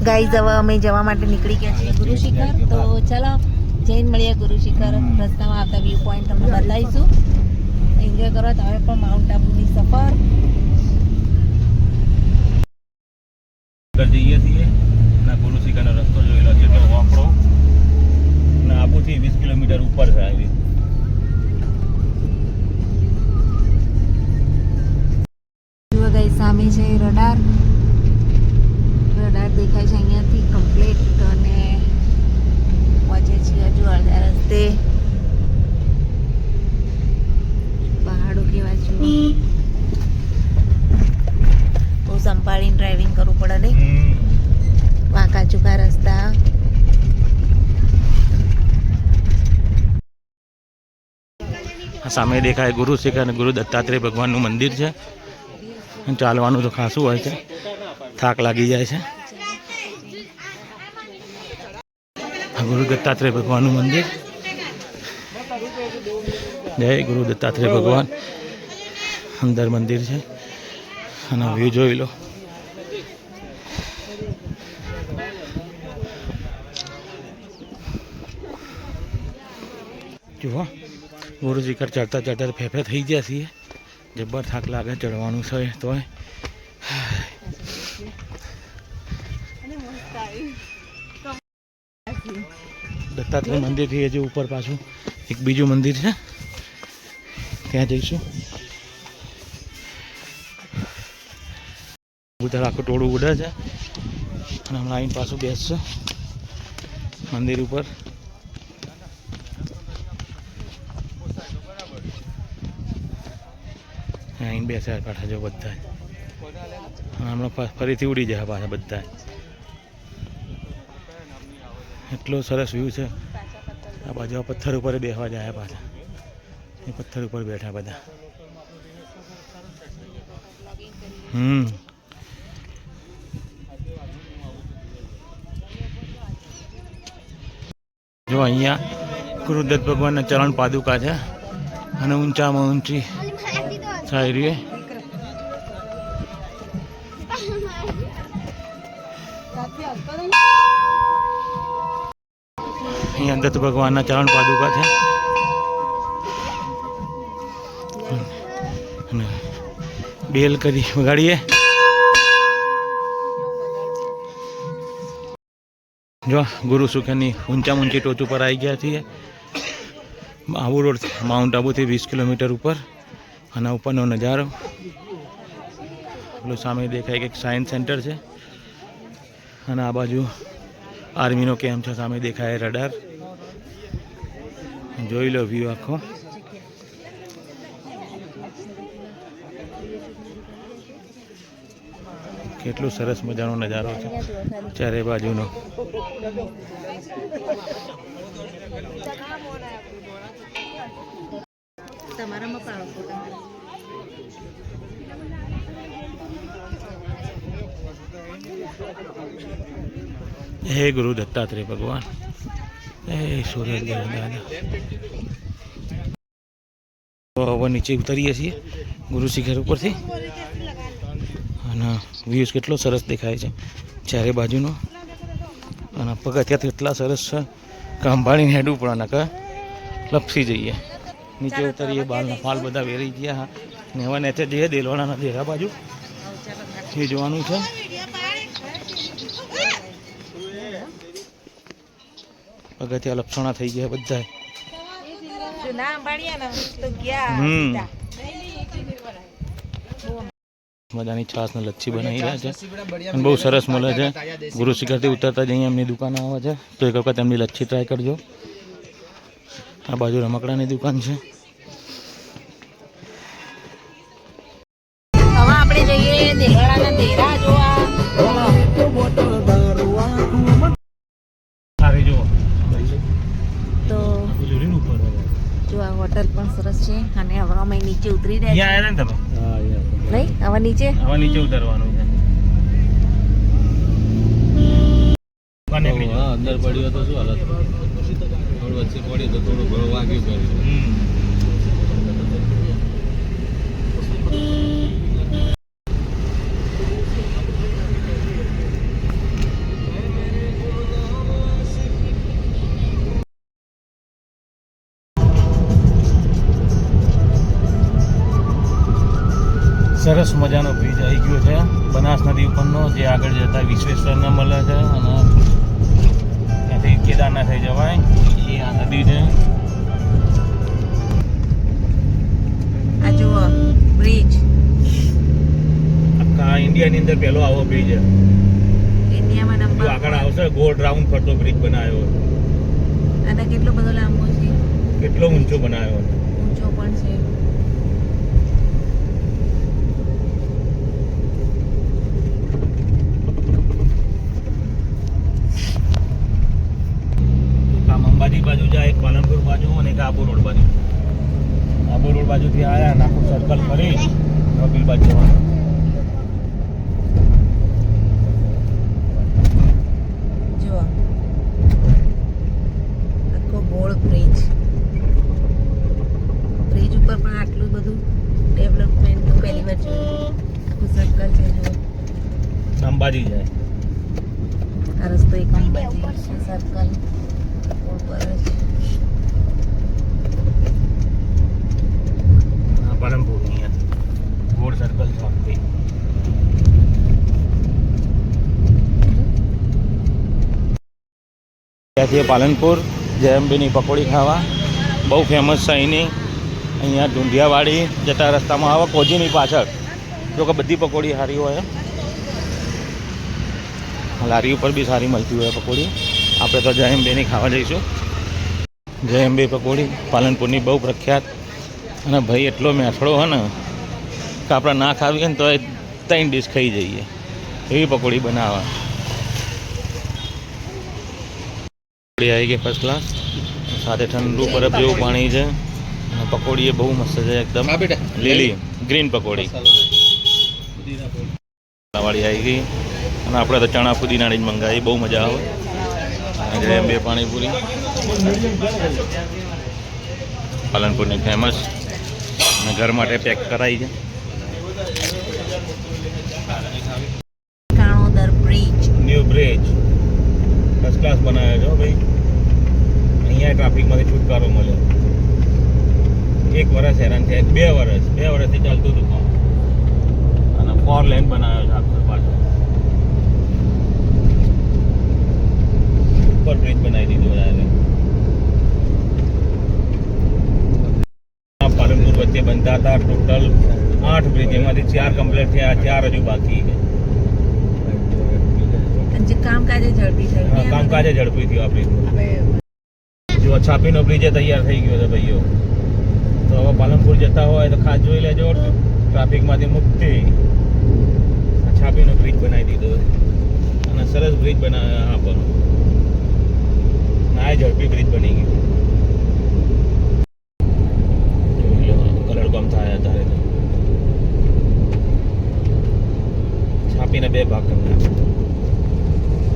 Guys હવે અમે જવા માટે નીકળી ગયા છીએ ગુરુ શિખર. તો ચાલો જઈને મળીએ ગુરુ શિખર. રસ્તામાં આવતા વ્યૂ પોઈન્ટ તમને બતાવીશું. એન્જોય કરો તમે પણ માઉન્ટ આબુની સફર. જઈએ છીએ અને ગુરુ શિખરનો રસ્તો જોયેલો છે તો વાપરો અને આબુથી 20 કિલોમીટર ઉપર છે આવી. જુઓ ગાઈઝ સામે છે રડાર દેખાય છે અહીંયાથી કમ્પ્લીટ. અને પહોંચે છીએ હજુ અડધા રસ્તે. પહાડો કેવા છે, બહુ સંભાળીને ડ્રાઇવિંગ કરવું પડે નહીં. વાંકા ચૂકા રસ્તા. સામે દેખાય ગુરુ શિખર અને ગુરુ દત્તાત્રેય ભગવાનનું મંદિર છે. ચાલવાનું તો ખાસું હોય છે, થાક લાગી જાય છે. ગુરુ દત્તાત્રેય ભગવાનનું મંદિર. જય ગુરુ દત્તાત્રેય ભગવાન. અંદર મંદિર છે અને વ્યૂ જોઈ લો. જુઓ ગુરુ શિખર ચડતા ચડતા ફેફે થઈ ગયા છીએ. જબ્બર થાક લાગે ચડવાનું છે તોય. દત્તાત્રેય મંદિરથી હજી ઉપર પાછું એક બીજું મંદિર છે, ત્યાં જઈશું. ઉધર આખું ટોળું ઉડે છે અને હમણાં આવીને પાછું બેસશે મંદિર ઉપર. આવીને બેસે પાછા જો બધા. હમણાં ફરીથી ઉડી જાય પાછા બધા. એટલો સરસ વ્યૂ છે. આ બાજુ પથ્થર ઉપર બેસવા જાય પાછા. એ પથ્થર ઉપર બેઠા બધા. જો અહીંયા ગુરુદત્ત ભગવાનના ચરણ પાદુકા છે અને ઊંચામાં ઊંચી શાયરી. અહીંયા દત્ત ભગવાનના ચરણ પાદુકા છે. બેલ કરી વગાડીએ. જો ગુરુ શિખરની ઊંચામાં ઊંચી ટોચ ઉપર આવી ગયા છીએ. આબુ રોડ માઉન્ટ આબુથી 20 કિલોમીટર ઉપર. અને ઉપરનો નજારો પેલું સામે દેખાય કે સાયન્સ સેન્ટર છે અને આ બાજુ આર્મીનો કેમ્પ છે. સામે દેખાય રડાર. જોઈ લો વ્યૂ આખો. કેટલું સરસ મજાનો નજારો છે ચારે બાજુનો. હે ગુરુ દત્તાત્રેય ભગવાન. હે સૂર્ય દાદા. હવે નીચે ઉતરીએ છીએ ગુરુ શિખર ઉપરથી અને વ્યૂઝ કેટલો સરસ દેખાય છે ચારે બાજુનો. અને પગથિયા એટલા સરસ છે કે સંભાળીને હેડવું પડે નકર લપસી જઈએ. નીચે ઉતરીએ બાલના ફાલ બધા વેરી ગયા ને હવે નેચે જઈએ દેલવાડાના દેરા બાજુ. એ જોવાનું છે. પગથિયા લપસણા થઈ ગયા બધા. મજાની છાસ ને લચ્છી બનાવી રહ્યા છે અને બહુ સરસ મળે છે. ગુરુ શિખરથી ઉતરતા જ અહીંયા એમની દુકાન આવે છે તો એક વખત એમની લચ્છી ટ્રાય કરજો. આ બાજુ રમકડાની દુકાન છે. હવે આપણે જઈએ દેલવાડાના દેરા જોવા. તો જો આ હોટલ પણ સરસ છે અને હવે અમે નીચે ઉતરી રહ્યા છીએ. નહીં હવે નીચે ઉતરવાનું છે. અંદર પડ્યો તો શું હાલત? થોડું વચ્ચે પડ્યું તો થોડું ઘણું વાગ્યું કર્યું. સરસ મજાનો બ્રિજ આવી ગયો છે બનાસ નદી ઉપરનો, જે આગળ જતા વિશ્વેશ્વરને મળે છે અને ત્યાંથી કેદારનાથ થઈ જવાય એ આ નદી છે. આ જુઓ બ્રિજ, આખા ઇન્ડિયાની અંદર પહેલો આવો બ્રિજ છે. ઇન્ડિયામાં જો નંબર આગળ આવશે ગોળ રાઉન્ડ ફરતો બ્રિજ બનાવ્યો, અને કેટલો બધો લાંબો છે, કેટલો ઊંચો બનાવ્યો. ઊંચો પણ છે. આમ અંબાજી બાજુ જાય, એક પાલનપુર બાજુ અને એક આબુ રોડ બાજુ. આબુ રોડ બાજુથી આવ્યા અને આખું સર્કલ ફરી કપિલ બાજુ જવાનું. જુઓ આખો ગોળ બ્રિજ, બ્રિજ ઉપર પણ આટલું બધું ડેવલપમેન્ટ તો પહેલી વાર જોયું. આખું સર્કલ છે જુઓ. અંબાજી જાય. આ રસ્તો એક અંબાજી છે, સર્કલ ઉપર જ. પાલનપુર અહીંયા ગોળ સર્કલ છે આખી. ત્યાંથી પાલનપુર જયંબીની પકોડી ખાવા બહુ ફેમસ છે અહીંની. અહીંયા ઢુંઢિયાવાડી જતા રસ્તામાં આવે કોજીની પાછળ, જો કે બધી પકોડી સારી હોય, લારી ઉપર બી સારી મળતી હોય પકોડી. આપણે તો જયંબીની ખાવા જઈશું. જયંબી પકોડી પાલનપુરની બહુ પ્રખ્યાત, અને ભાઈ એટલો મેઠડો હોય ને કે આપણે ના ખાવી હોય ને તો એ 3 ડીશ ખાઈ જઈએ એવી પકોડી બનાવે. પકોડી આવી ગઈ ફર્સ્ટ ક્લાસ, સાથે ઠંડુ બરફ જેવું પાણી છે, અને પકોડી એ બહુ મસ્ત છે એકદમ લીલી ગ્રીન પકોડી વાળી આવી ગઈ. અને આપણે તો ચણા ફુદીનાની જ મંગાવી, બહુ મજા આવે. અને જયંબે પાણીપુરી પાલનપુરની ફેમસ, અને ઘર માટે પેક કરાવી છે. Kanodar bridge, new bridge first class બનાવ્યો છો ભાઈ. અહીંયા ટ્રાફિકમાંથી છુટકારો મળ્યો. 1 વર્ષ હેરાન થયા, 2 વર્ષથી ચાલતું હતું કામ, અને 4 લેન બનાવ્યો છે આખો પાછો. ઉપર બ્રિજ બનાવી દીધો છે. પાલનપુર વચ્ચે બનતા હતા ટોટલ 8 બ્રિજ, એમાંથી 4 કમ્પ્લીટ થયા, 4 હજુ બાકી છે. જે કામકાજે ઝડપી થયું ને આ કામકાજે ઝડપી થયું આ બ્રિજનું. જો છાપીનો બ્રિજ તૈયાર થઈ ગયો છે ભાઈઓ. તો હવે પાલનપુર જતા હોય તો ખાસ જોઈ લેજો, ટ્રાફિકમાંથી મુક્તિ. છાપીનો બ્રિજ બનાવી દીધો અને સરસ બ્રિજ બનાવ્યો. હા પણ ના ઝડપી બ્રિજ બની ગયું. કલર કમ થાય ત્યારે છાપીને 2 ભાગ કરી નાખ્યા.